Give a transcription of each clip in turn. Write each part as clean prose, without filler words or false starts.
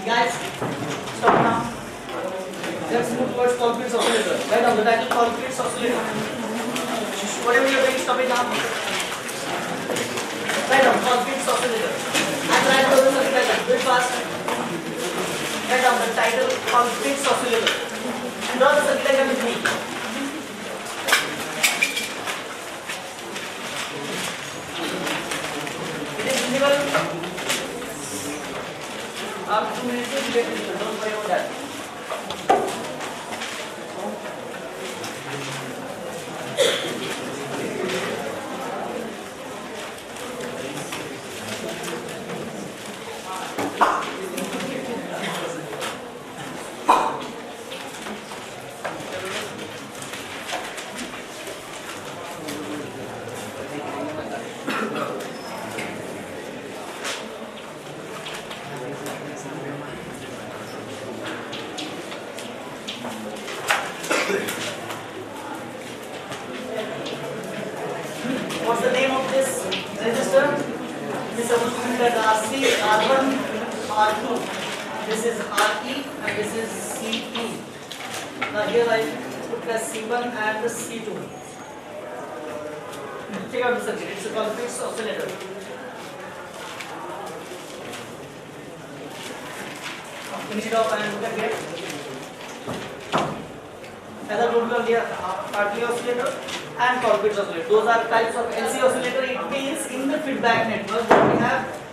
Guys, stop now. Let's move towards Colquitt's oscillator. Write down the title Colquitt's oscillator. Whatever you're doing, stop it now. Write down Colquitt's oscillator. And write down the circuit diagram. Do it fast. Write down the title Colquitt's oscillator. And draw the circuit diagram with me. It is visible. After 2 minutes, you get it. Don't worry about that. What's the name of this resistor? This is supposed to be that RC, R1, R2. This is RE and this is CE. Now here I put the C1 and the C2. Check out the circuit. It's a Colquitt's oscillator. Finish it off and look at here. As I told you earlier, Hartley oscillator and Colquitt's oscillator. Those are types of LC oscillator. It means in the feedback network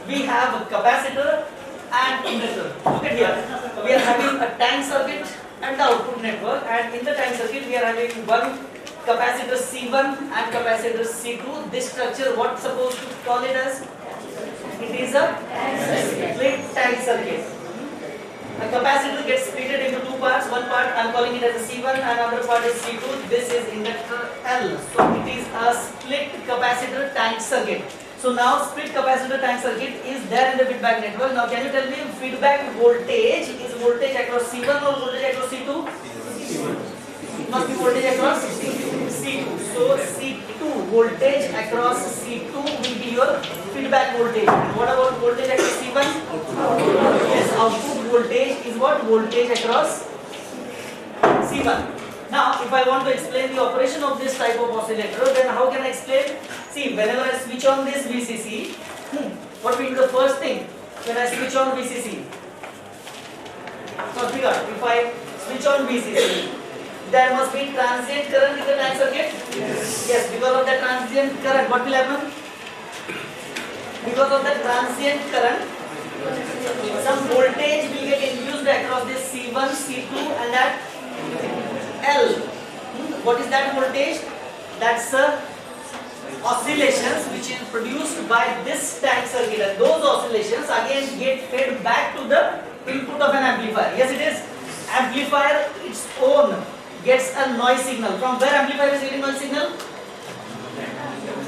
we have a capacitor and inductor. Look at here. We are having a tank circuit and the output network, and in the tank circuit we are having one capacitor C1 and capacitor C2. This structure, what supposed to call it as? It is a split tank circuit. A capacitor gets split into two parts. One part I am calling it as a C1 and another part is C2. This is inductor L. So it is a split capacitor tank circuit. So now split capacitor tank circuit is there in the feedback network. Now can you tell me feedback voltage is voltage across C1 or voltage across C2? It must be voltage across C2. So C2 voltage across C2 will be your feedback voltage. And what about voltage across C1? Yes, output voltage is what? Voltage across C1. Now, if I want to explain the operation of this type of oscillator, then how can I explain? See, whenever I switch on this VCC, what will be the first thing when I switch on VCC? First figure, if I switch on VCC, there must be transient current in the tank circuit? Yes, because of the transient current, what will happen? Because of the transient current, some voltage will get induced across this C1, C2 and that L. What is that voltage? That's oscillations which is produced by this tank circuit, and those oscillations again get fed back to the input of an amplifier. Yes, it is. Amplifier its own gets a noise signal. From where amplifier is getting noise signal?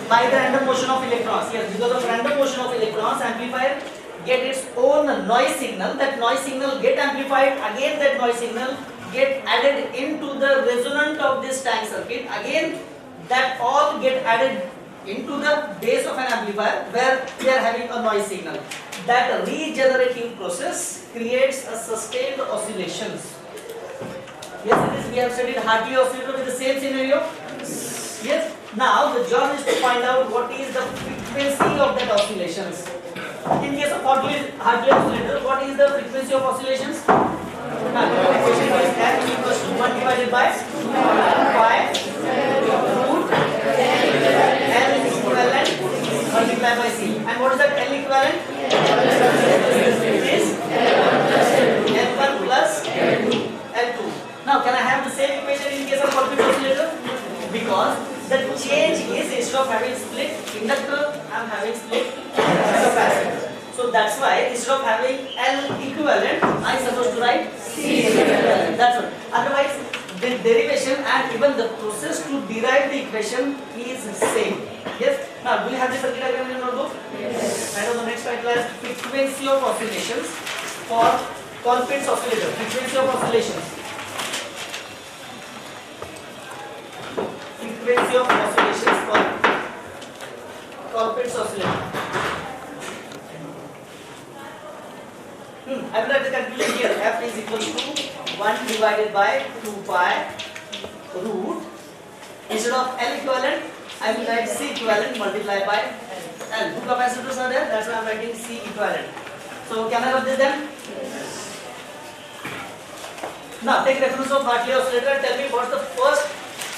By the random motion of electrons. Yes, because of random motion of electrons, amplifier get its own noise signal. That noise signal get amplified. Again, that noise signal get added into the resonant of this tank circuit. Again, that all get added into the base of an amplifier where we are having a noise signal. That regenerative process creates a sustained oscillations. Yes, it is. We have studied Hartley oscillator with the same scenario. Yes. Now the job is to find out what is the frequency of that oscillations. In case of Hartley oscillator, what is the frequency of oscillations? Equation is F equals to 1 divided by pi root L equivalent multiplied by C. And what is that L equivalent? It is L1 plus L2. Now can I have the same equation in case of Colquitt's oscillator? Because the change is, instead of having split inductor, I am having split capacitor. So that's why instead of having L equivalent, I am supposed to write C equivalent. That's what. Otherwise, the derivation and even the process to derive the equation is same. Yes. Now, do you have the circuit diagram in your notebook? Yes. And on the next slide, class, frequency of oscillations for Colquitt's oscillator. Frequency of oscillations. Frequency of oscillations for Colquitt's oscillator. I will write the conclusion here. F is equal to 1 divided by 2 pi root. Instead of L equivalent, I will write C equivalent multiplied by L. Two capacitors are there, that's why I am writing C equivalent. So can I write this then? Now take reference of Hartley oscillator and tell me what's the first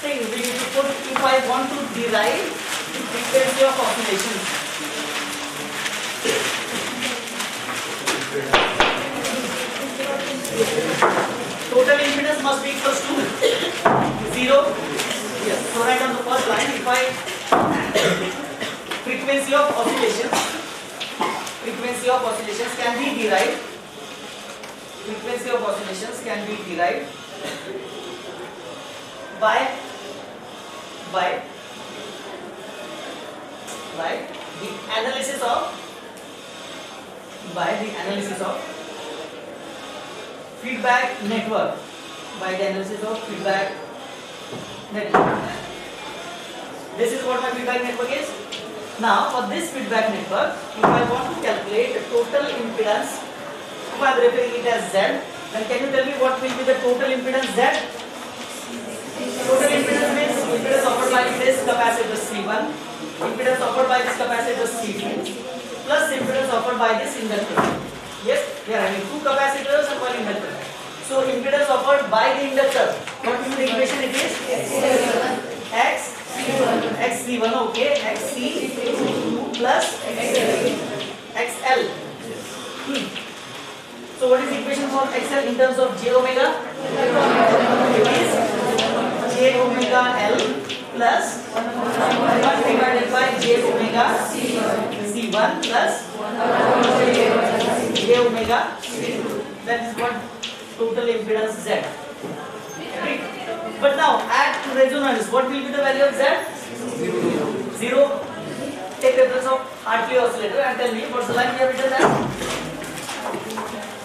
thing we need to put if I want to derive the frequency of oscillations. Total impedance must be equal to 0. Yes. So write on the first line, if I frequency of oscillations can be derived. Frequency of oscillations can be derived by the analysis of feedback network. This is what my feedback network is. Now for this feedback network, if I want to calculate the total impedance, if I am referring it as Z, then can you tell me what will be the total impedance Z? Total impedance means impedance offered by this capacitor C1, impedance offered by this capacitor C2, plus impedance offered by this inductor. Yes, we are having two capacitors and one inductor. So impedance offered by the inductor, what will be the equation it is? XC1, okay, XC2 plus XL. So what is the equation for XL in terms of j omega? It is j omega L plus 1 divided by j omega C1 plus j omega C2. That is what total impedance Z. Right? But now at resonance, what will be the value of Z? 0. Take reference of Hartley oscillator and tell me what's the line we have written there.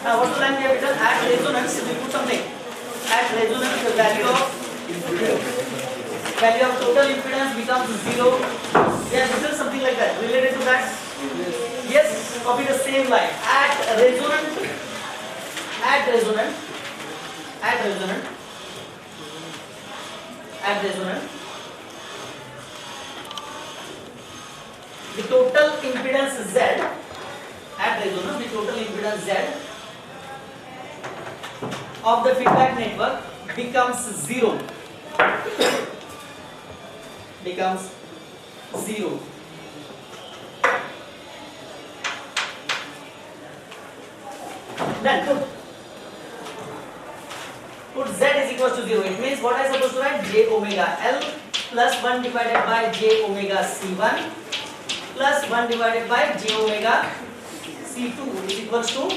Now what's the line we have written? At resonance, we put something. At resonance, the value of total impedance becomes 0. We have written something like that. Related to that? Yes, copy the same line. At resonance, the total impedance Z, at resonance, the total impedance Z of the feedback network becomes 0. Then put Z is equal to 0. It means what I am supposed to write? J omega L plus 1 divided by J omega C1 plus 1 divided by J omega C2 is equals to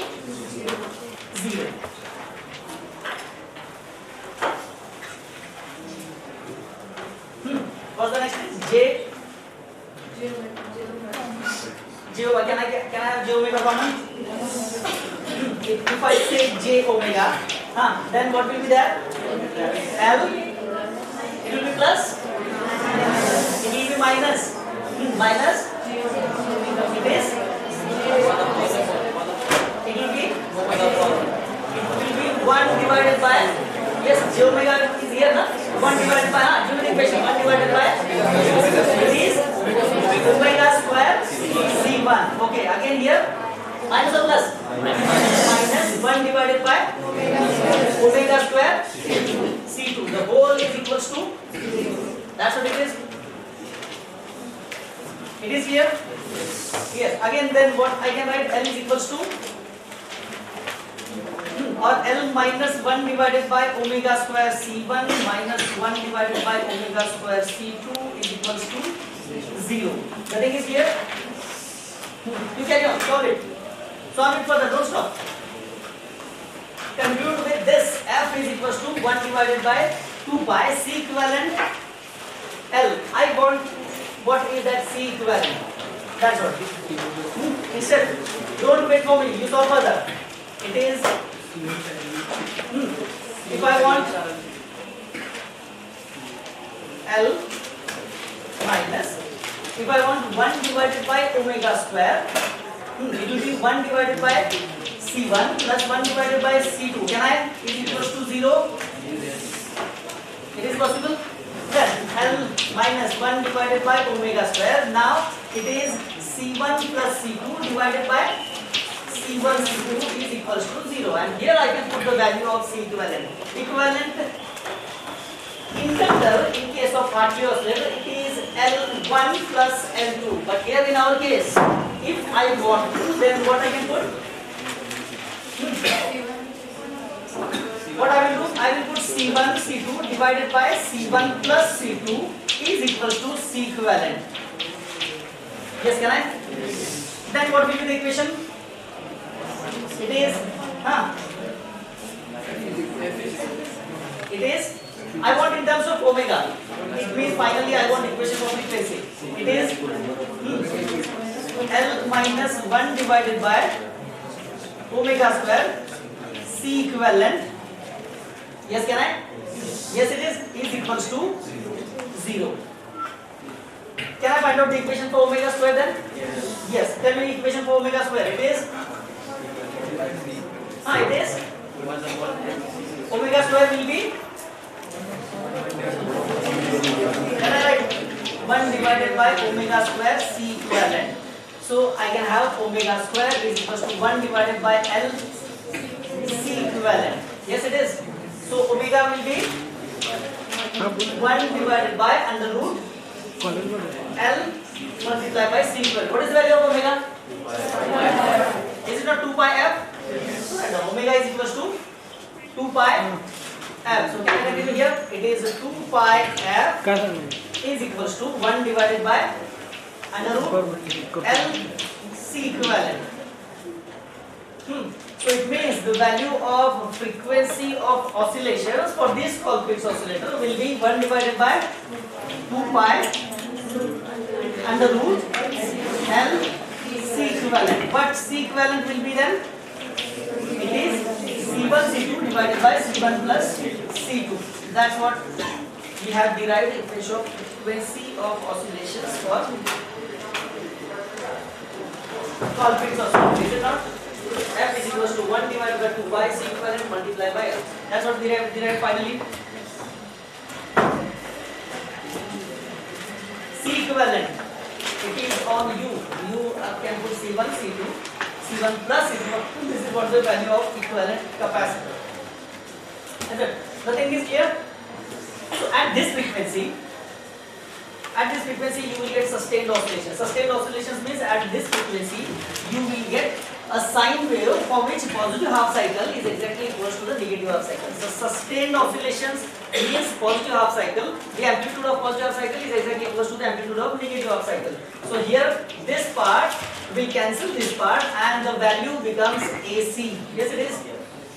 0. What's the next thing? J omega. Can I have J omega common? If I say J omega, then what will be there? L. It will be plus. It will be minus. Minus. It is. It will be 1 divided by. Yes, J omega is here, na? 1 divided by. Give me the equation. 1 divided by. It is omega square C1. Okay. Again here. Minus or plus? Minus 1 divided by omega square C2. The whole is equals to. That's what it is. It is here. Yes. Again, then what I can write? L is equals to, or L minus 1 divided by omega square C1 minus 1 divided by omega square C2 is equals to 0. The thing is here. You carry on. Solve it. Solve it further. Don't stop. Compute with this. F is equals to 1 divided by 2 pi C equivalent L. I want what is that C equivalent. That's what. Instead, don't wait for me. You solve further. It is. If I want L minus, if I want 1 divided by omega square, it will be 1 divided by C1 plus 1 divided by C2. Can I? Is equals to 0. It is possible. Then L minus 1 divided by omega square. Now it is C1 plus C2 divided by C1 C2 is equals to 0. And here I can put the value of C equivalent. Equivalent inductor in case of Hartley oscillator, it is L1 plus L2. But here in our case, if I want to, then what I can put? What I will do? I will put C1 C2 divided by C1 plus C2 is equals to C equivalent. Yes, can I? Then what will be the equation? It is, it is, I want in terms of omega. It means finally I want equation of frequency. It is L minus 1 divided by omega square C equivalent. Yes, can I? Yes, it is equals to 0. Can I find out the equation for omega square then? Yes. Tell me the equation for omega square. It is? It is? Omega square will be? Can I write 1 divided by omega square C equivalent? So I can have omega square is equals to 1 divided by L C equivalent. Yes, it is. So omega will be 1 divided by under root L multiplied by C equivalent. What is the value of omega? Is it not 2 pi f? And omega is equals to 2 pi f. So can I continue here? It is 2 pi f is equals to 1 divided by under root L C equivalent. So it means the value of frequency of oscillations for this Colpitts oscillator will be 1 divided by 2 pi under root L C equivalent. But C equivalent will be then, it is C1 C2 divided by C1 plus C2. That's what we have derived equation of frequency of oscillations for Colpitts oscillator. Is it not? F is equals to 1 divided by 2 pi C equivalent multiplied by F. That's what we derived finally. C equivalent, it is on U. U can put C1, C2, C1 plus C2. This is what the value of equivalent capacitor. The thing is clear? So at this frequency you will get sustained oscillations. Sustained oscillations means at this frequency you will get a sine wave for which positive half cycle is exactly equal to the negative half cycle. So sustained oscillations means positive half cycle. The amplitude of positive half cycle is exactly equal to the amplitude of negative half cycle. So here this part will cancel this part and the value becomes AC. Yes, it is.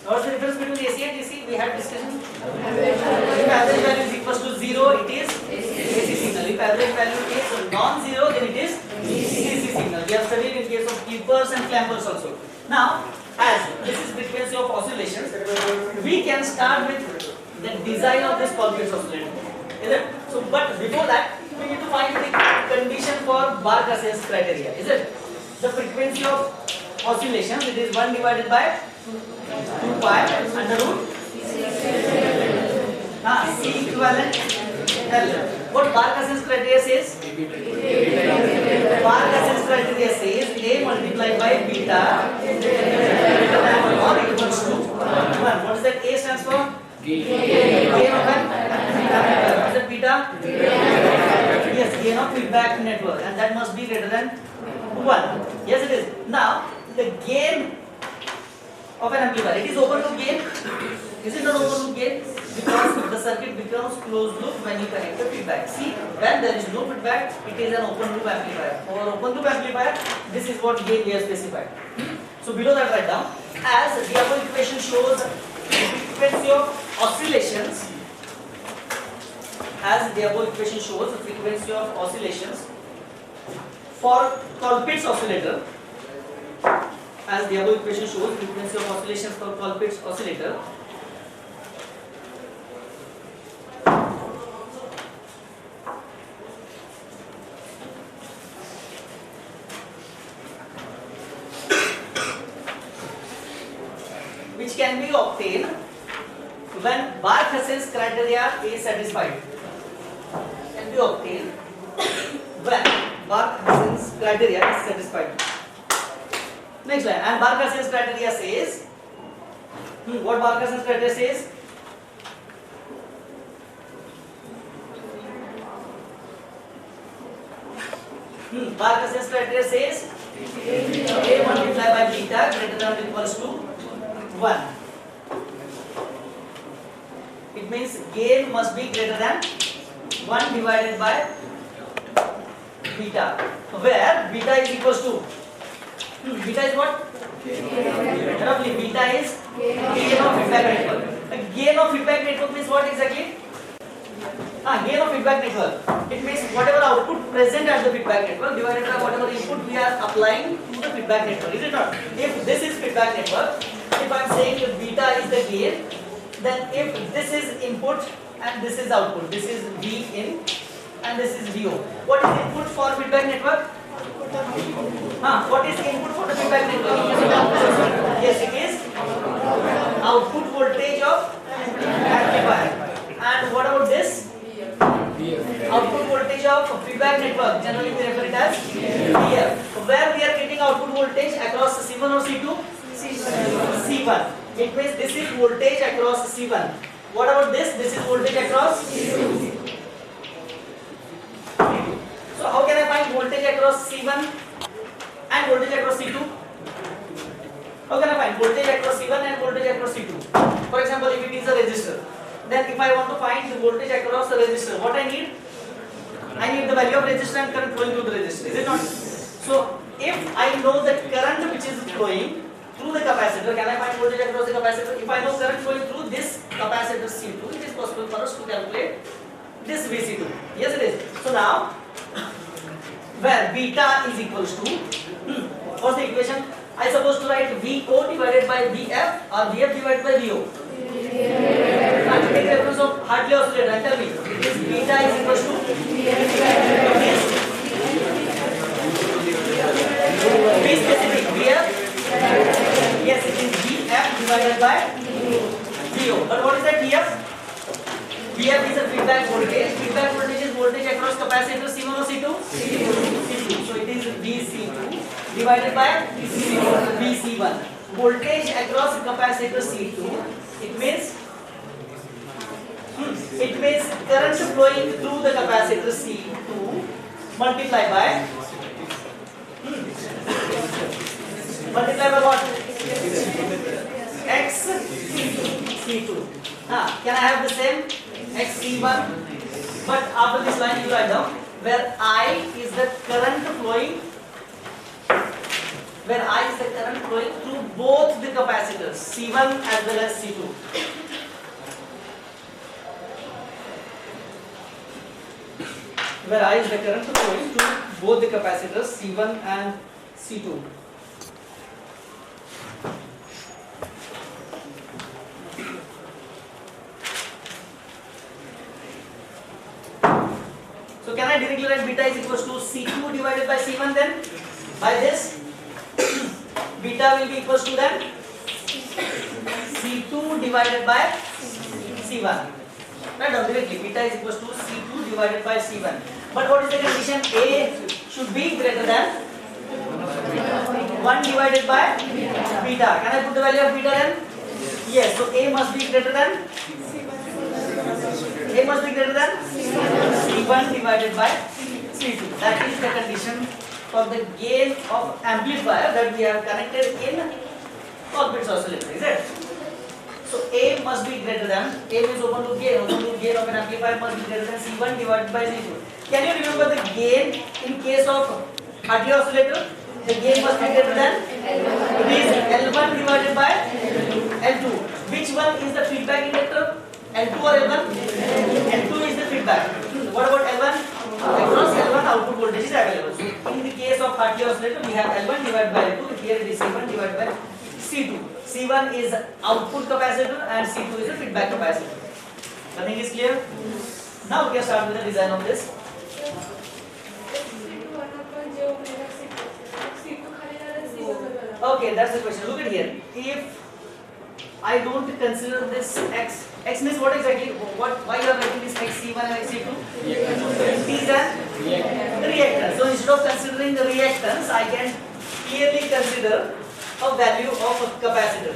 What's the difference between AC and DC? We had discussion. If average value is equal to 0, it is AC signal. If average value is non-zero, then it is DC signal. We have studied in case of clippers and clampers also. Now, as this is frequency of oscillations, we can start with the design of this Colpitts oscillator. Is it? So, but before that, we need to find the condition for Barkhasen's criteria. Is it? The frequency of oscillations, it is 1 divided by 2 pi under root C equivalent L. What Barkhasen's criteria says? Barkhasen's criteria says A multiplied by beta or equals to 1. What is that A stands for? Gain of an what is that beta? Yes, gain of feedback network, and that must be greater than 1. Yes, it is. Now, the gain of an amplifier, it is open loop gain. Is it not open loop gain? Because the circuit becomes closed loop when you connect the feedback. See, when there is no feedback, it is an open loop amplifier. For open loop amplifier, this is what gain we have specified. So below that, write down, as the above equation shows the frequency of oscillations, as the above equation shows the frequency of oscillations for Colpitts oscillator, as the above equation shows frequency of oscillations for Colpitts oscillator, can be obtained when Barkhasen's criteria is satisfied. Can be obtained when Barkhasen's criteria is satisfied. Next line. And Barkhasen's criteria says, what Barkhasen's criteria says? Barkhasen's criteria says A multiplied by beta greater than or equals to 1. It means gain must be greater than 1 divided by beta, where beta is equals to beta is what? Roughly beta is gain of feedback network. Gain of feedback network means what exactly? Gain of feedback network. It means whatever output present at the feedback network divided by whatever input we are applying to the feedback network. Is it not? If this is feedback network, if I am saying if beta is the gain, then if this is input and this is output, this is V in and this is VO. What is input for feedback network? What is input for the feedback network? Yes, it is output voltage of amplifier. And what about this? Output voltage of feedback network. Generally we refer it as VF. Where we are getting output voltage across C1 or C2? C1. It means this is voltage across C1. What about this? This is voltage across C2. So how can I find voltage across C1 and voltage across C2? How can I find voltage across C1 and voltage across C2? For example, if it is a resistor, then if I want to find the voltage across the resistor, what I need? I need the value of resistance and current flowing through the resistor. Is it not? So if I know the current which is flowing through the capacitor, can I find voltage across the capacitor? If I know current flowing through this capacitor C2, it is possible for us to calculate this VC2. Yes, it is. So now, where beta is equals to, what's the equation? I suppose to write VO divided by VF or VF divided by VO. Take reference of Hartley oscillator and tell me, it is beta is equals to be specific, VF. Yes, it is VF divided by VO. But what is that VF? VF is a feedback voltage. Feedback voltage is voltage across capacitor C1 or C2? C2. So it is VC2 divided by VC1. Voltage across capacitor C2. It means current flowing through the capacitor C2 multiplied by what? X C2. Can I have the same X C1? But after this line you write down where I is the current flowing. Where I is the current flowing through both the capacitors C1 as well as C2. Where I is the current flowing through both the capacitors C1 and C2. So can I directly write beta is equals to C2 divided by C1 then? By this, beta will be equals to then C2 divided by C1. Right down directly, beta is equals to C2 divided by C1. But what is the condition? A should be greater than 1 divided by beta. Can I put the value of beta then? Yes, so A must be greater than C1 divided by C2. That is the condition for the gain of amplifier that we have connected in Colpitt's oscillator, is it? So A must be greater than, A means open loop gain of an amplifier must be greater than C1 divided by C2. Can you remember the gain in case of Hartley oscillator? The gain must be greater than, it is L1 divided by L2. Which one is the feedback inductor? L2 or L1? L2 is the feedback. What about L1? Across L1 output voltage is available. So in the case of Hartley oscillator we have L1 divided by L2. Here it is C1 divided by C2. C1 is output capacitor and C2 is a feedback capacitor. Nothing is clear? Now we can start with the design of this. Okay, that's the question. Look at here. If I don't consider this x. X means what exactly? What? Why you are writing this xc1 and xc2? These are reactants. So instead of considering the reactants, I can clearly consider a value of a capacitor.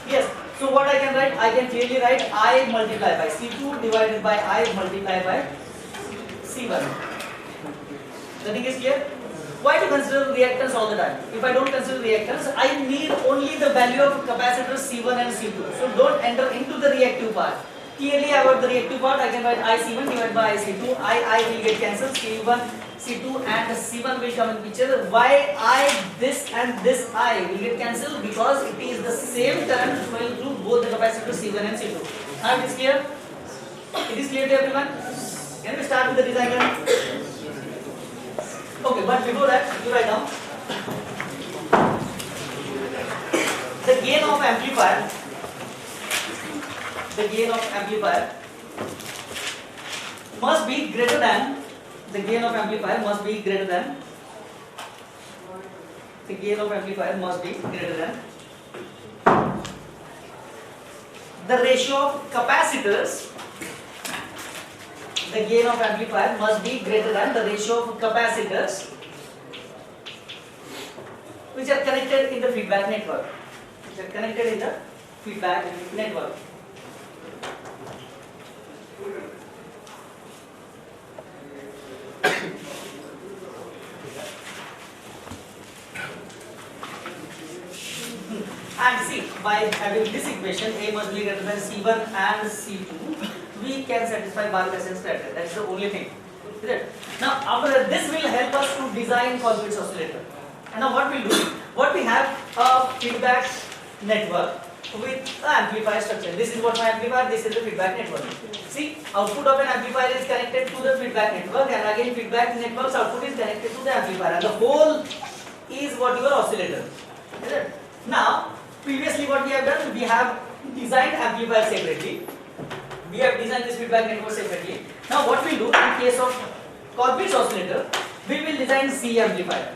Yes. So what I can write? I can clearly write I multiply by C2 divided by I multiply by C1. The thing is clear? Why to consider reactants all the time? If I don't consider reactants, I need only the value of capacitors C1 and C2. So don't enter into the reactive part. Clearly about the reactive part, I can write IC1 divided by IC2. I will get cancelled. C1, C2 and C1 will come in picture. Why this and this I will get cancelled? Because it is the same current flowing through both the capacitors C1 and C2. Now it is clear? It is clear to everyone? Can we start with the design? Okay, but before that, you write down the gain of amplifier. The gain of amplifier must be greater than the gain of amplifier must be greater than the gain of amplifier must be greater than the ratio of capacitors. The gain of amplifier must be greater than the ratio of capacitors which are connected in the feedback network. Which are connected in the feedback network. And see, by having this equation, A must be greater than C1 and C2, we can satisfy Barkhasen's criteria. That's the only thing. Is it? Now, after that, this will help us to design Colpitts oscillator. And now, what we'll do? What we have a feedback network with an amplifier structure. This is what my amplifier. This is the feedback network. See, output of an amplifier is connected to the feedback network, and again, feedback network's output is connected to the amplifier, and the whole is what your oscillator. Is it? Now, previously what we have done, we have designed amplifier separately. We have designed this feedback network separately. Now what we do in case of Colpitts oscillator, we will design C amplifier.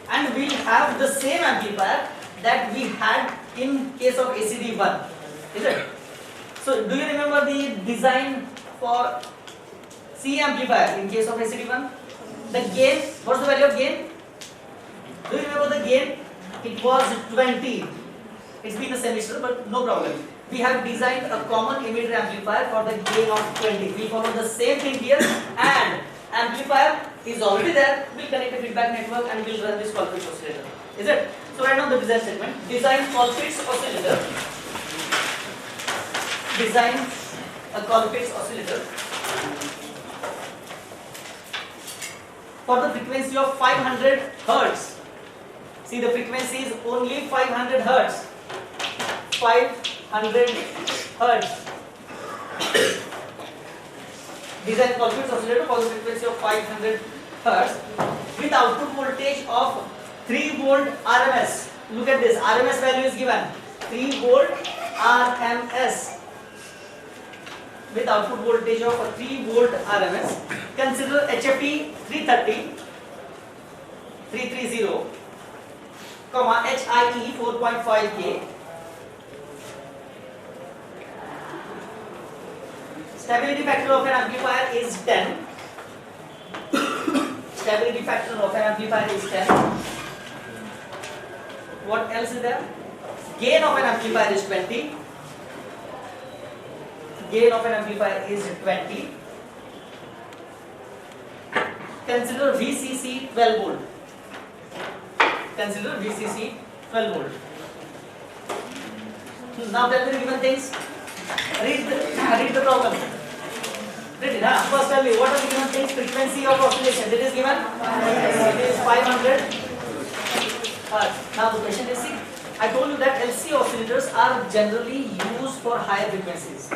And we will have the same amplifier that we had in case of ACD1. Is it? So do you remember the design for C amplifier in case of ACD1? The gain, what's the value of gain? Do you remember the gain? It was 20. It's been a semester, but no problem. We have designed a common emitter amplifier for the gain of 20. We follow the same thing here, and amplifier is already there. We'll connect a feedback network and we'll run this Colpitts oscillator. Is it? So write down the design statement. Design Colpitts oscillator. Design a Colpitts oscillator for the frequency of 500 Hertz. See, the frequency is only 500 Hertz. 500 Hertz. Design Colpitts oscillator for the frequency of 500 Hertz with output voltage of 3 volt RMS. Look at this, RMS value is given 3 volt RMS with output voltage of 3 volt RMS. Consider HFE 330, comma HIE 4.5K. Stability factor of an amplifier is 10. Stability factor of an amplifier is 10. What else is there? Gain of an amplifier is 20. Gain of an amplifier is 20. Consider VCC 12 volt. Consider VCC 12 volt. Now tell me the given things. Read the problem. Read it. First tell me what are the given things. Frequency of oscillation. It is given. It is 500 Hertz. Now the question is, see, I told you that LC oscillators are generally used for higher frequencies.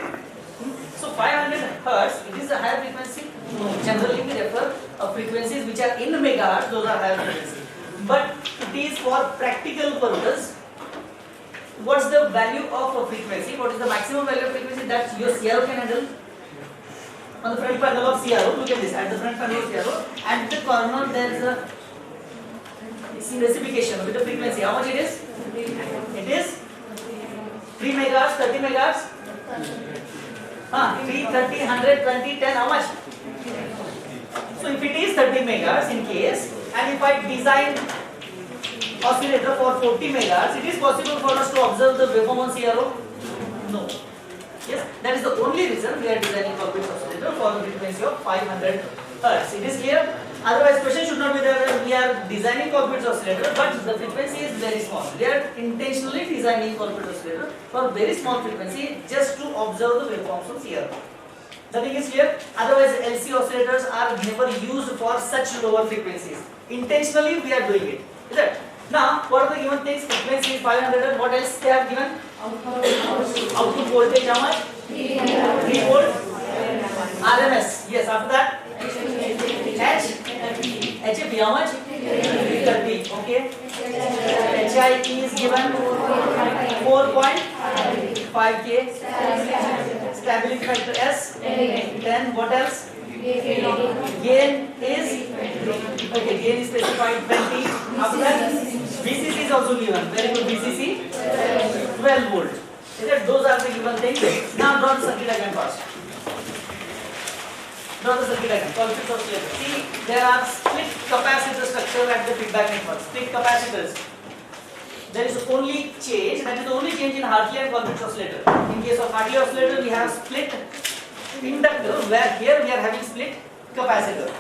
So 500 Hertz, it is a higher frequency. No, generally we refer frequencies which are in megahertz. Those are higher frequency. But it is for practical purpose. What's the value of a frequency? What is the maximum value of frequency that your CRO can handle? On the front panel of CRO, look at this. At the front panel of CRO, at the corner there is a specification with the frequency. How much it is? It is 3 megahertz, 30 megahertz. 3, 30, 100, 20, 10. How much? So if it is 30 megahertz in case, and if I design oscillator for 40 megahertz, it is possible for us to observe the waveform on CRO? No. Yes, that is the only reason we are designing Colpitts oscillator for the frequency of 500 hertz. It is clear? Otherwise, question should not be there when we are designing Colpitts oscillator, but the frequency is very small. We are intentionally designing Colpitts oscillator for very small frequency just to observe the waveforms of CRO. The thing is clear? Otherwise, LC oscillators are never used for such lower frequencies. Intentionally, we are doing it. Is it? Now, what are the given things? Frequency is 500 hertz. What else they have given? Output voltage how much? 3 volt. RMS. Yes, after that? HFE how much? 30. Okay. HIE is given 4.5K. Stability factor S 10. What else? Gain is okay. Gain is specified 20. After that, VCC is also given. Very good. VCC 12 volt. Those are the given things. Now draw the circuit diagram first. Draw the circuit diagram. Colpitts oscillator. See, there are split capacitor structure at the feedback network. Split capacitors. There is only change. That is the only change in Hartley and Colpitts oscillator. In case of Hartley oscillator, we have split inductor, where here we are having split capacitor.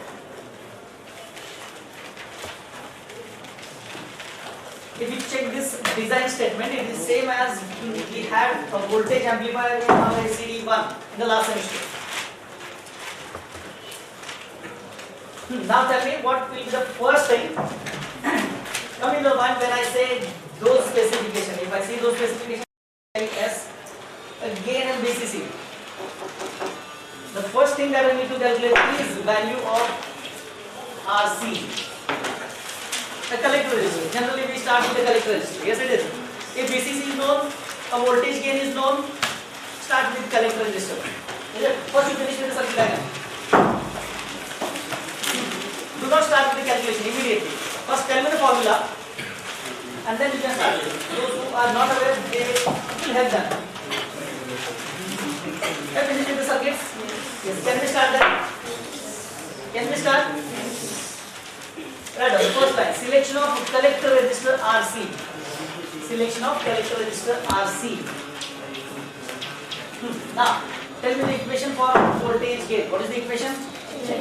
If you check this design statement, it is same as we had a voltage amplifier in our SCD1 in the last semester. Now tell me what will be the first thing come in the mind when I say those specifications. If I see those specifications, S, gain and VCC. The first thing that I need to calculate is value of RC. The collector resistor. Generally we start with the collector resistor. Yes, it is. If VCC is known, a voltage gain is known, start with collector resistor. Is it? First you finish with the circuit diagram. Do not start with the calculation immediately. First tell me the formula and then you can start. Those who are not aware, they will help them. Have you finished with the circuits? Yes. Can we start then? Can we start? Right, the first line. Selection of collector resistor RC. Selection of collector resistor RC. Now, tell me the equation for voltage gain. What is the equation? It is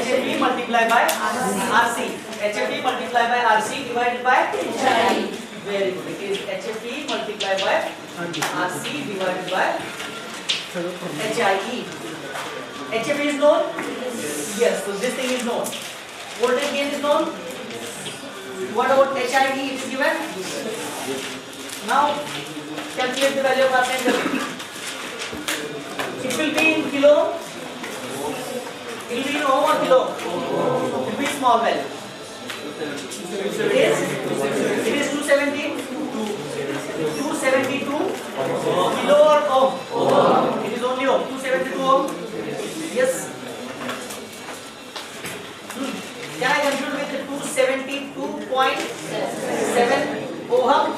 HFE multiplied by RC. HFE multiplied by RC divided by HIE. Very good. It is HFE multiplied by RC divided by HIE. HFE is known? Yes, so this thing is known. Voltage gain is known? What about HIE? It is given? Now, calculate the value of RC and HIE. It will be in kilo. It will be in ohm or kilo? It will be small value. It is 270? 272 kilo or ohm? It is only ohm. 272 ohm? Yes. Can I compute with 272.7 ohm?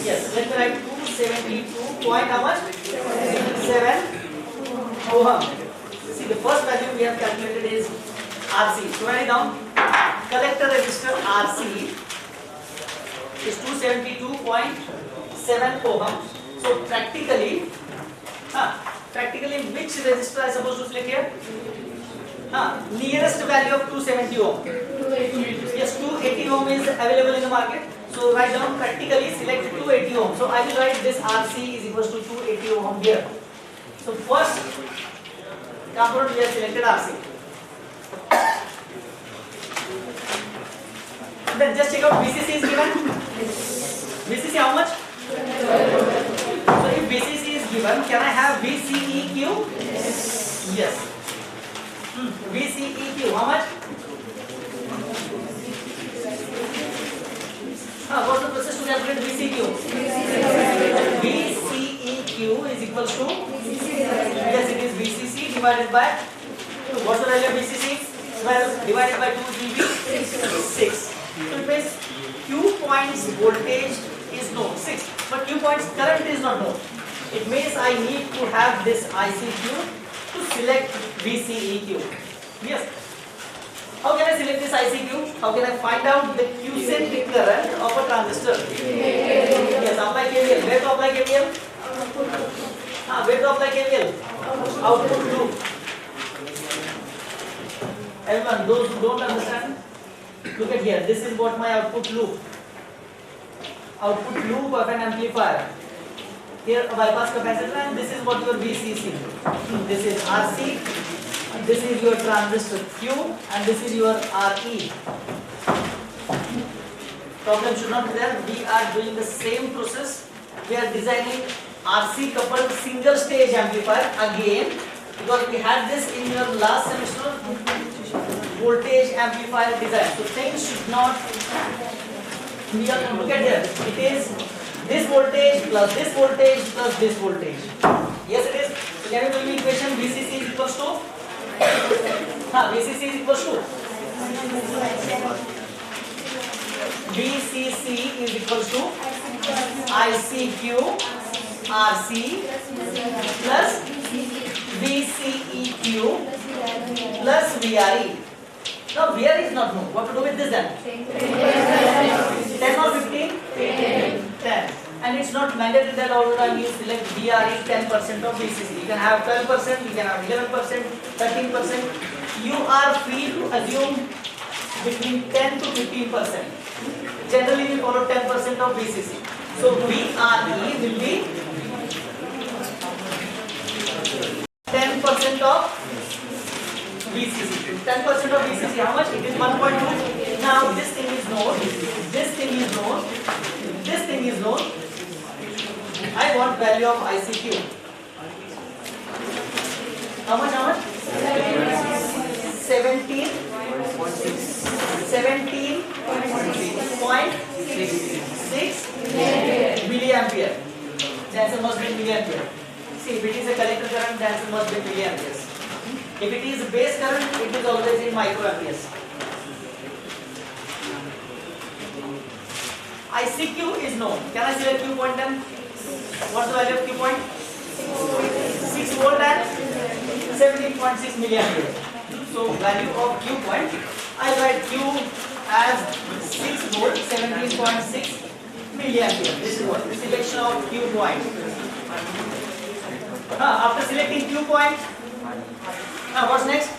Yes. Let me write 272 point how much? 7 ohm. See, the first value we have calculated is RC. So write it down. Collector resistor RC is 272.7 ohm. So practically which resistor I supposed to select here? Nearest value of 270 ohm. Yes, 280 ohm is available in the market. So write down practically select 280 ohm. So I will write this RC is equals to 280 ohm here. So first component we have selected RC. Then just check out VCC is given. VCC how much? So if VCC is given, can I have VCEQ? Yes. VCEQ how much? What's the process to calculate VCEQ? VCEQ is equals to, yes, it is VCC divided by 2. What's the value of VCC? 12 divided by 2 will be 6. So it means Q points voltage is known, 6, but Q point's current is not known. It means I need to have this ICQ to select VCEQ. Yes. How can I select this ICQ? How can I find out the quiescent current of a transistor? Yes, apply KVL. Where to apply KVL? Where to apply KVL? Output loop. Everyone, those who don't understand, look at here. This is what my output loop. Output loop of an amplifier. Here a bypass capacitor, and this is what your VCC. This is RC. This is your transistor Q, and this is your RE. Problem should not be there. We are doing the same process. We are designing RC coupled single stage amplifier again, because we had this in your last semester voltage amplifier design. So things should not be on. Look at here. It is this voltage plus this voltage plus this voltage. Yes, it is. So can you tell me equation VCC is equals to? VCC is equals to? VCC is equals to ICQ RC plus VCEQ plus VRE. Now VRE is not known. What to do with this then? 10 or 15? 10. And it's not mandatory that all the time you select VRE 10% of VCC. You can have 12%, you can have 11%, 13%. You are free to assume between 10 to 15%. Generally we follow 10% of VCC. So VRE will be 10% of VCC. 10% of VCC, how much? It is 1.2. Now this thing is known, this thing is known, this thing is known. I want value of ICQ. How much? 17.6 milliampere. The answer must be milliampere. See, if it is a collector current, the answer must be milliamperes. If it is base current, it is always in microamperes. ICQ is known. Can I select Q point then? What's the value of Q point? 6 volt and 17.6 milliampere. So value of Q point, I write Q as 6 volt, 17.6 milliampere. This is what the selection of Q point. After selecting Q point, what's next?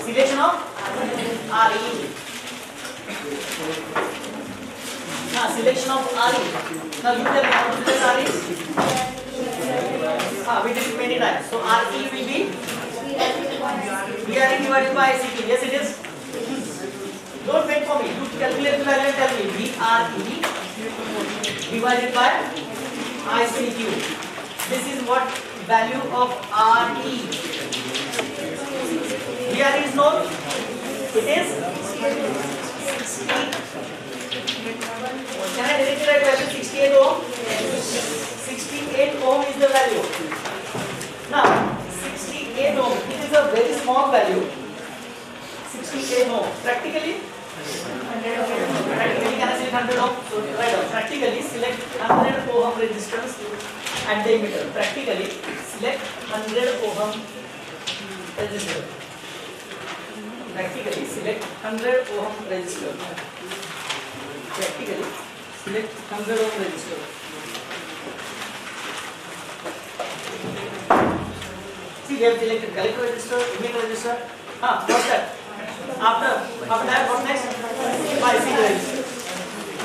Selection of RE. Selection of RE. Now you tell me how to select RE. We did it many times. So RE will be VRE divided by ICQ. Yes, it is. Don't wait for me. You calculate the value and tell me. VRE divided by ICQ. This is what value of RE. VRE is known. It is 60. Can I directly write value 68 ohm? 68 ohm is the value. Now 68 ohm. It is a very small value. 68 ohm. Practically can I select 100 ohm? So write down. Practically select 100 ohm resistance at the emitter. Practically select 100 ohm resistor. Practically select 100 ohm resistor. Practically select 100 ohm resistor. See, we have selected collector resistor, emitter resistor. What's that? After that, what next? Biasing resistor.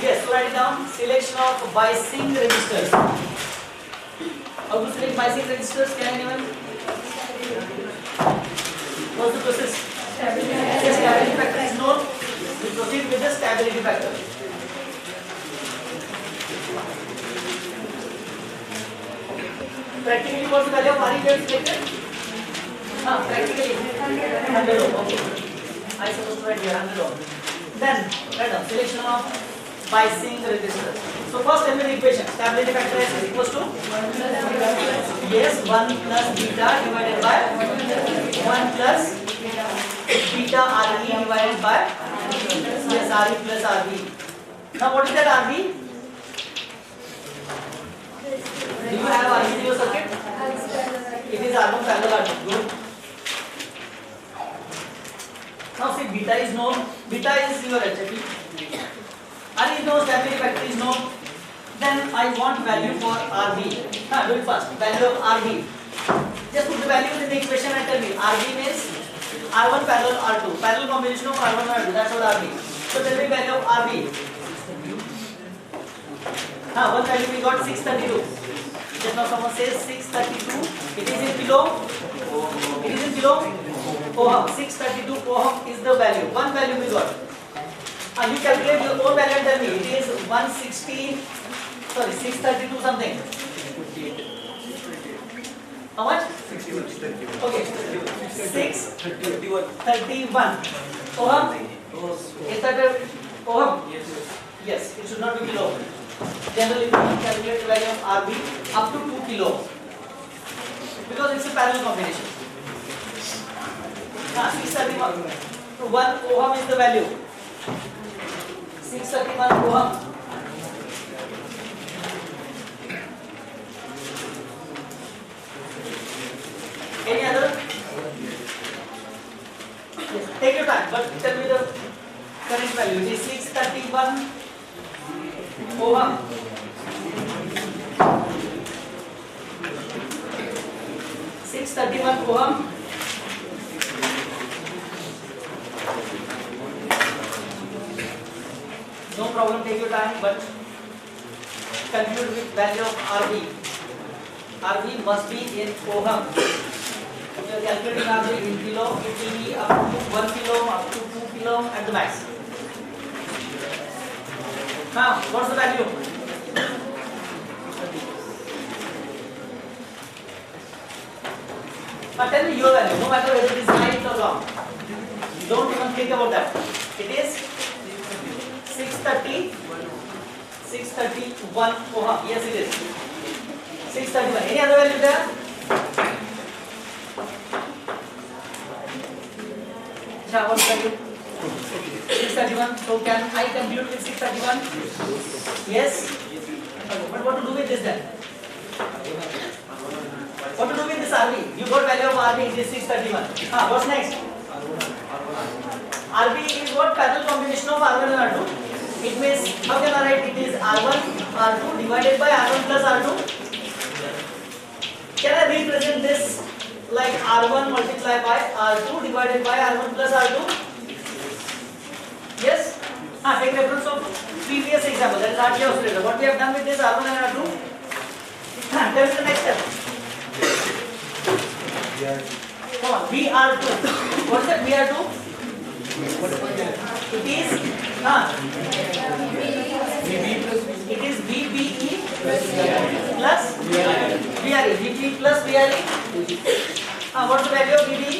Yes, so write it down. Selection of biasing resistors. How to select biasing resistors? Can anyone? What's the process? Yes, stability factor is known. We proceed with the stability factor. Practically, what's the value of RE we have selected? Practically 100 ohm. Okay. I supposed to write here 100 ohm. Then write down selection of biasing resistors. So first tell me the equation. Stability factor is equals to 1 plus beta divided by 1 plus beta RE divided by RE plus RB. Now what is that RB? Do you have RB in your circuit? It is R1 parallel R2. Good. Now see, beta is known. Beta is your HFE. R is known. Stability factor is known. Then I want value for RB. Do it first. Value of RB. Just put the values in the equation and tell me. RB means R1 parallel R2. Parallel combination of R1 and R2. That's what RB. So tell me value of RB. One value we got 632. Just now someone says 632. It is in kilo. It is in kilo. Ohm. 632 ohm is the value. One value we got. You calculate your own value and tell me. It is 160. Sorry, 632 something. How much? 631. Okay. 631 ohm. Is that a ohm? Yes. It should not be kilo. Generally, we calculate the value of RB up to 2 kilo because it's a parallel combination. 631. 1 ohm is the value. 631 ohm. Any other? Yes. Take your time, but tell me the current value. It is 631 ohm. 631 ohm. No problem, take your time, but conclude with value of RB. RB must be in ohm. If you are calculating RB in kilo, it will be up to 1 kilo, up to 2 kilo at the max. Now, what's the value? Tell me your value, no matter whether it is right or wrong. Don't even think about that. It is 631 ohm. Yes, it is. 631. Any other value there? What value? 631. So can I compute with 631? Yes. But what to do with this then? What to do with this RB? You got value of RB, it is 631. What's next? RB is what? Parallel combination of R1 and R2. It means, how can I write? It is R1, R2 divided by R1 plus R2. Can I represent this like R1 multiplied by R2 divided by R1 plus R2? Yes? Take reference of previous example, that is RT oscillator. What we have done with this R1 and R2? Tell me the next step. Come on, VR2. What is that VR2? It is VBE plus VRE. VBE plus VRE. What's the value of VBE?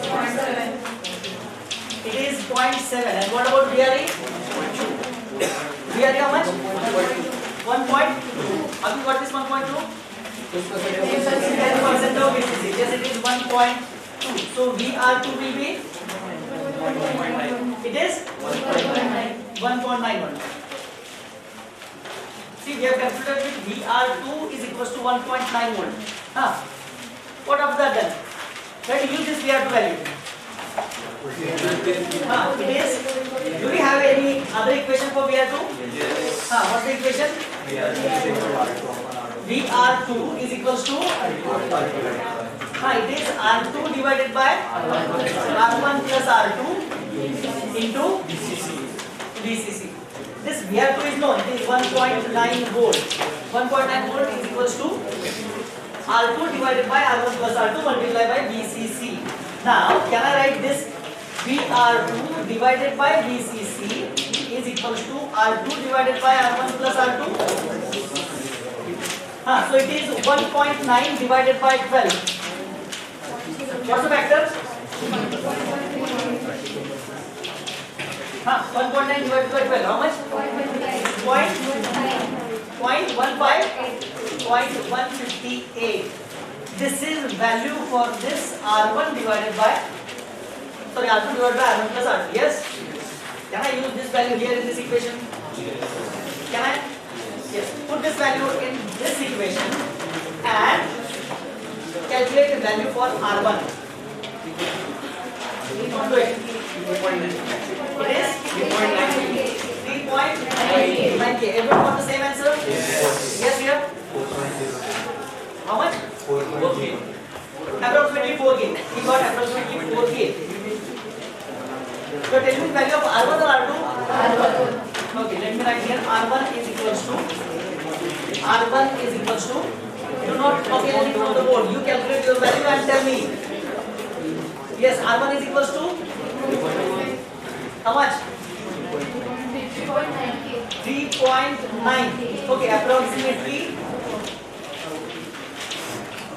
0.7. It is 0.7. And what about VRE? VRE how much? 1.2. Have you got this 1.2? 10% of VCC. Yes, it is 1.2. So VR2 will be? It is 1.91. See, we have considered with VR2 is equals to 1.9 volt. What after that then? Try to use this VR2 value. It is. Do we have any other equation for VR2? Yes. What's the equation? VR2 is equals to? It is R2 divided by R1 plus R2 into VCC. This VR2 is known. It is 1.9 volt. 1.9 volt is equals to R2 divided by R1 plus R2 multiplied by VCC. Now, can I write this VR2 divided by VCC is equals to R2 divided by R1 plus R2? So it is 1.9 divided by 12. What's the factor? 1.9 divided by 12. How much? 0.158. This is value for this R1 divided by, sorry, R2 divided by R1 plus R2. Yes? Can I use this value here in this equation? Can I? Yes, put this value in this equation and calculate the value for R1. Do it. It is 3.9K. Everyone got the same answer? Yes, here. How much? 4K. Approximately 4K. He got approximately 4K. So tell me the value of R1 or R2? R1. Okay, let me write here. R1 is equals to. Do not copy anything on the board. You calculate your value and tell me. Yes, R1 is equals to. How much? 3.9. Okay, approximately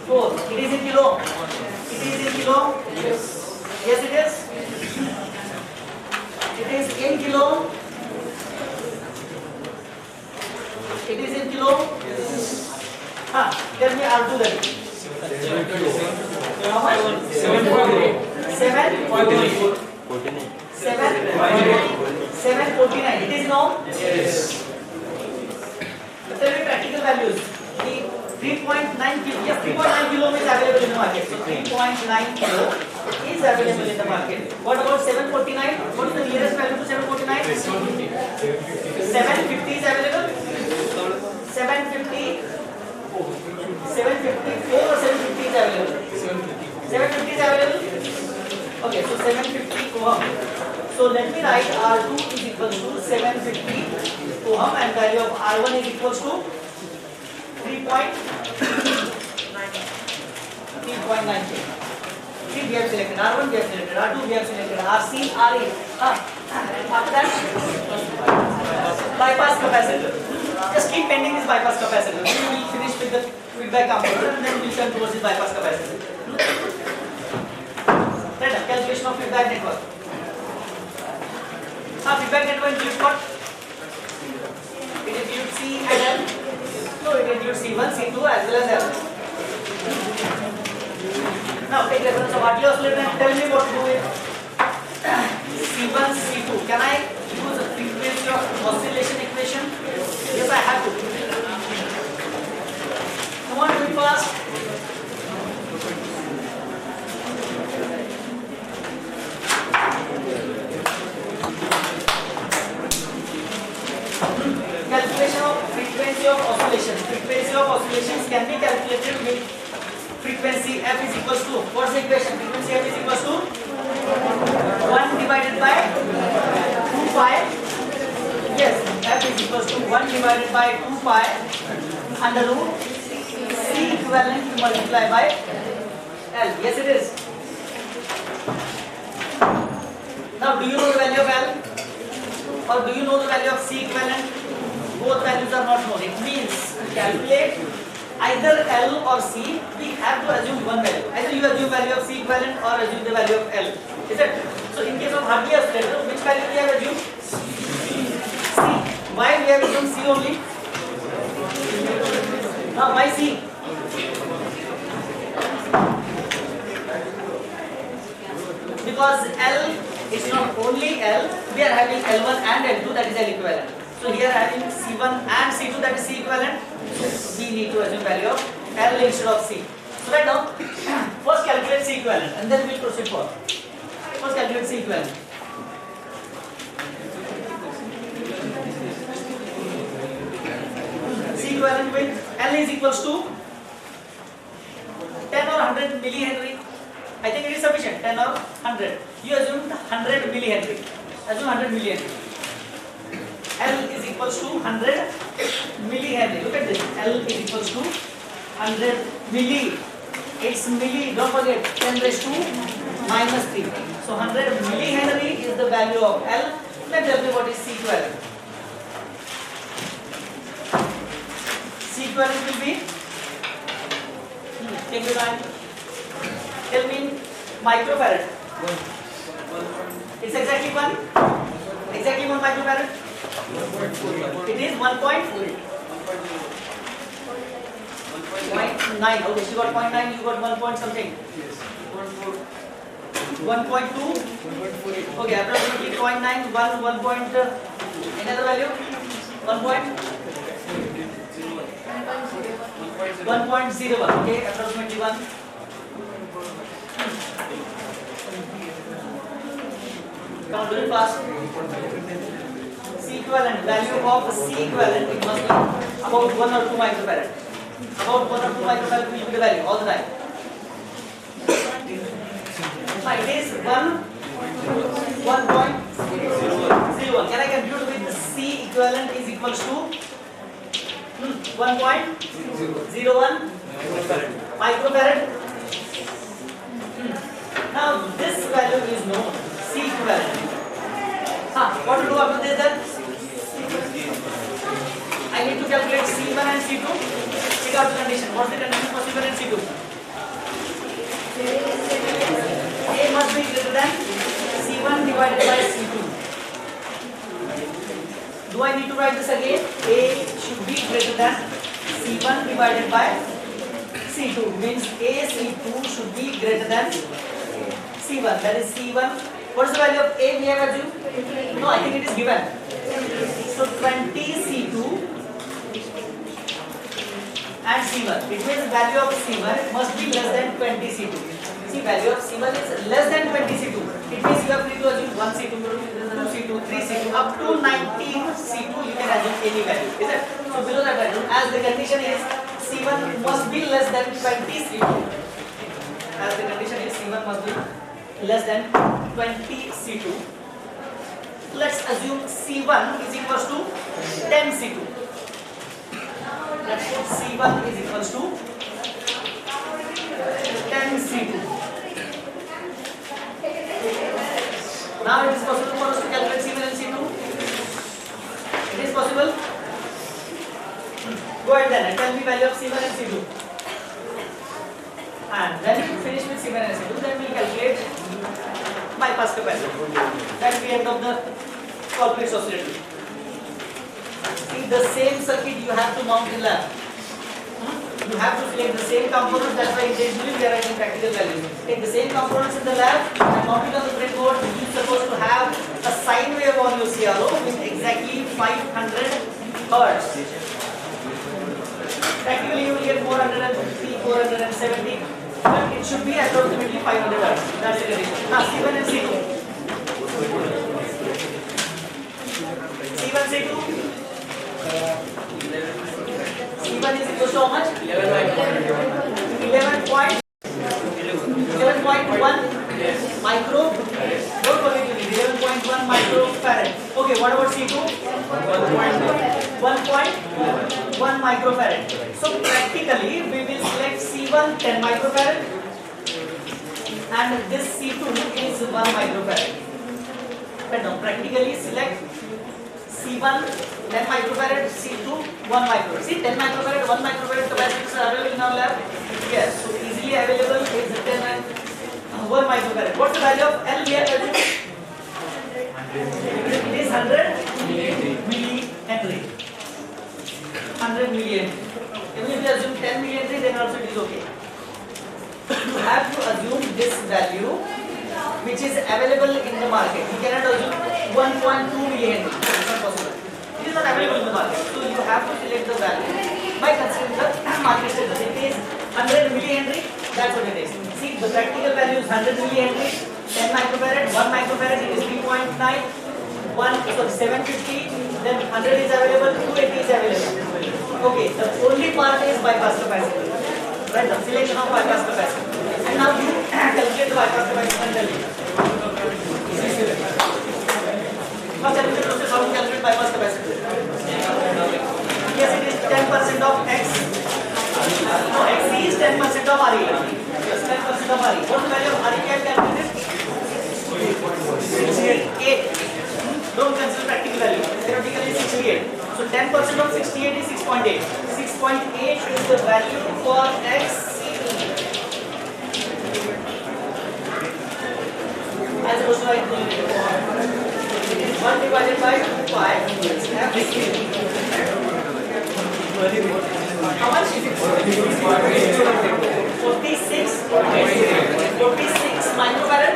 4. It is in kilo. It is in kilo. Yes, it is. It is in kilo. It is in kilo. Tell me R2 then. How much? 749. It is no? Yes. Tell me practical values. The 3.9 kilo. Yes, 3.9 kilo is available in the market. So 3.9 kilo is available in the market. What about 749? What is the nearest value to 749? 750 is available. 754 or 750 is available. 750 is available. Okay, so 750 ohm. So let me write R2 is equals to 750 ohm and value of R1 is equals to 3.9K. We have selected R1, we have selected R2, we have selected RC, RA. After that, bypass capacitor. Just keep pending this bypass capacitor. We will finish with the feedback component and then we will turn towards the bypass capacitor. Right, calculation of feedback network. Feedback network includes what? It includes C and L. No, it includes C1, C2 as well as L. Now take reference of Hartley oscillator and tell me what to do with C1, C2. Can I use the frequency of oscillation equation? Yes, I have to. Come on, do it fast. Calculation of frequency of oscillation. Frequency of oscillations can be calculated with frequency f is equals to. What's the equation? Frequency f is equals to 1 divided by 2 pi. Yes, f is equals to 1 divided by 2 pi under root C equivalent multiplied by L. Yes, it is. Now, do you know the value of L? Or do you know the value of C equivalent? Both values are not known. It means to calculate either L or C, we have to assume one value. Either you assume value of C equivalent or assume the value of L. Is it? So in case of Hartley oscillator, which value we have assumed? C. Why we have assumed C only? Now why C? Because L is not only L, we are having L1 and L2, that is L equivalent. So here having C1 and C2, that is C equivalent. We need to assume value of L instead of C. So right now, first calculate C equivalent and then we will proceed forward. First calculate C equivalent. C equivalent with L is equals to 10 or 100 millihenry. I think it is sufficient, 10 or 100. You assume 100 millihenry. Assume 100 millihenry. L is equals to 100 millihenry. Look at this. L is equals to 100 milli. It's milli. Don't forget 10 raised to minus 3. So 100 millihenry is the value of L. Let's tell me what is C equivalent. C equivalent will be. Take your time. Tell me microfarad. It's exactly 1. Exactly 1 microfarad. It is 1.9. Okay, she got 0.9, you got 1 point something. 1.2. Okay, approximately 0.9, 1 point. Another value? 1 point. 1.01, okay, approximately 1. Come on, do it fast. C equivalent, value of C equivalent, it must be about 1 or 2 microfarad. About 1 or 2 microfarad will be the value all the time. It is 1.01. Can I compute with C equivalent is equals to 1.01 microfarad? Now this value is known, C equivalent. What to do after this then? I need to calculate C1 and C2. Check out the condition. What's the condition for C1 and C2? A must be greater than C1 divided by C2. Do I need to write this again? A should be greater than C1 divided by C2. Means A C2 should be greater than C1. That is C1. What is the value of A we have assumed? No, I think it is given. So 20 C2 and C1. It means the value of C1 must be less than 20 C2. See, value of C1 is less than 20 C2. It means you have to assume 1 C2, 2 C2, 3 C2, up to 19 C2 you can assume any value. Is it? So below that value, as the condition is C1 must be less than 20 C2. As the condition is C1 must be less than 20 C2. Let's assume C1 is equals to 10 C2. Let's put C1 is equals to 10 C2. Now it is possible for us to calculate C1 and C2. It is possible. Go ahead then and tell me value of C1 and C2. And when we finish with C1 and C2, then we will calculate bypass capacity. That's the end of the Colpitts oscillator. See, the same circuit you have to mount in lab. You have to select the same components. That's why intentionally we are writing practical values. Take the same components in the lab and mount it on the breadboard. You are supposed to have a sine wave on your CRO with exactly 500 hertz. Practically you will get 450, 470, but it should be approximately 500 hertz. That's the condition. Now C1 and C2. C1, C2. C1 is equal to how much? 11.1 micro. Don't forget to read 11.1 microfarad. Okay, what about C2? 1.1 microfarad. So practically we will select C1 10 microfarad and this C2 is 1 microfarad. But no, practically select C1 10 microfarad, C2 1 microfarad. See, 10 microfarad, 1 microfarad capacitors are available in our lab. Yes, so easily available is 10 and 1 microfarad. What's the value of L here? It is 100 millihenry. 100 millihenry. Even if you assume 10 millihenry, then also it is okay. You have to assume this value which is available in the market. You cannot assume 1.2 millihenry. It's not possible. It is not available in the market. So you have to select the value by considering the market status. It is 100 millihenry. That's what it is. See, the practical value is 100 millihenry, 10 microfarad, 1 microfarad. It is 3.9, 750. Then 100 is available, 280 is available. Okay, the only part is bypass capacity. Right, the selection of bypass capacity. And now you calculate the bypass capacity and tell me. First, tell me the process how to calculate bypass capacity. Yes, it is 10% of X. No, X is 10% of RE. Yes, 10% of RE. What's the value of RE can calculate? 68. Don't consider practical value. Theoretically 68. So 10% of 68 is 6.8. 6.8 is the value for X. As opposed to like 1 divided by 5. How much? 46 microfarad.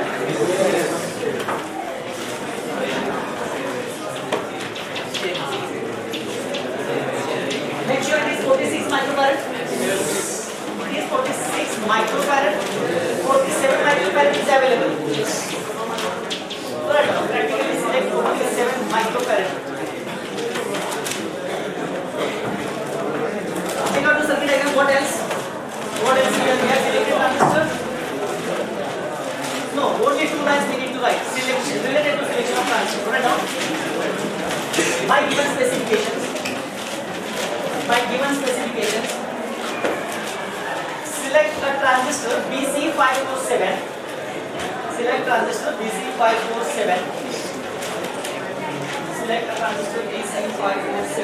Make sure it is 46 microfarad. is available. Right now, practically select 47 microfarad. Check out the circuit diagram. What else? What else we have selected transistor? No, only two lines we need to write. Selection related to selection of transistor. Write down. By given specifications. By given specifications. Select a transistor BC547. Select transistor BC547. Select a transistor BC547.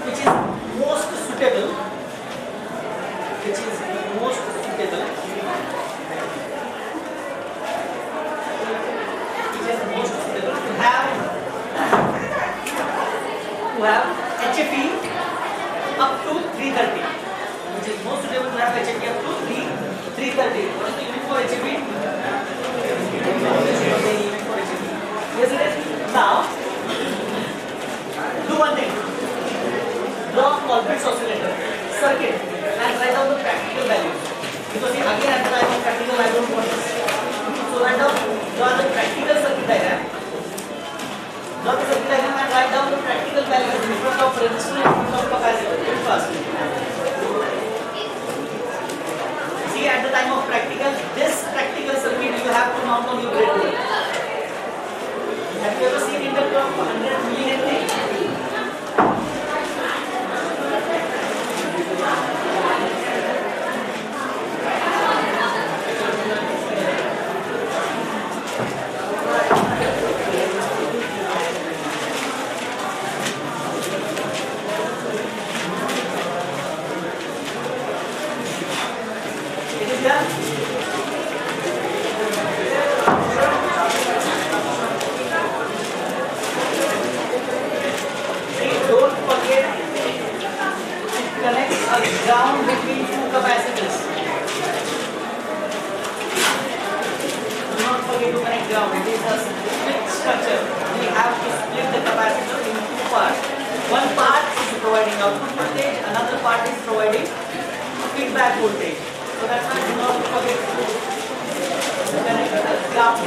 Which is most suitable. Which is most suitable. Which is most suitable to have HFE up to 330. Which is most suitable to have HFE up to 330. What is the unit for HFE? Yes, it is. Now, do one thing. Draw Colbit's oscillator circuit and write down the practical values. Because see, again at the time of practical, I don't want this. So write down, draw the practical circuit diagram. Draw the circuit diagram and write down the practical values in front of resistor and in front of capacitor. Very fast. See, at the time of practical, this practical circuit you have to mount on your breadboard. Have you ever seen inductor of 100 millihenry? It is done. Don't forget to connect a ground between two capacitors. Do not forget to connect ground. It is a split structure. We have to split the capacitor in two parts. One part is providing output voltage, another part is providing feedback voltage. So that's why do not forget to connect the ground.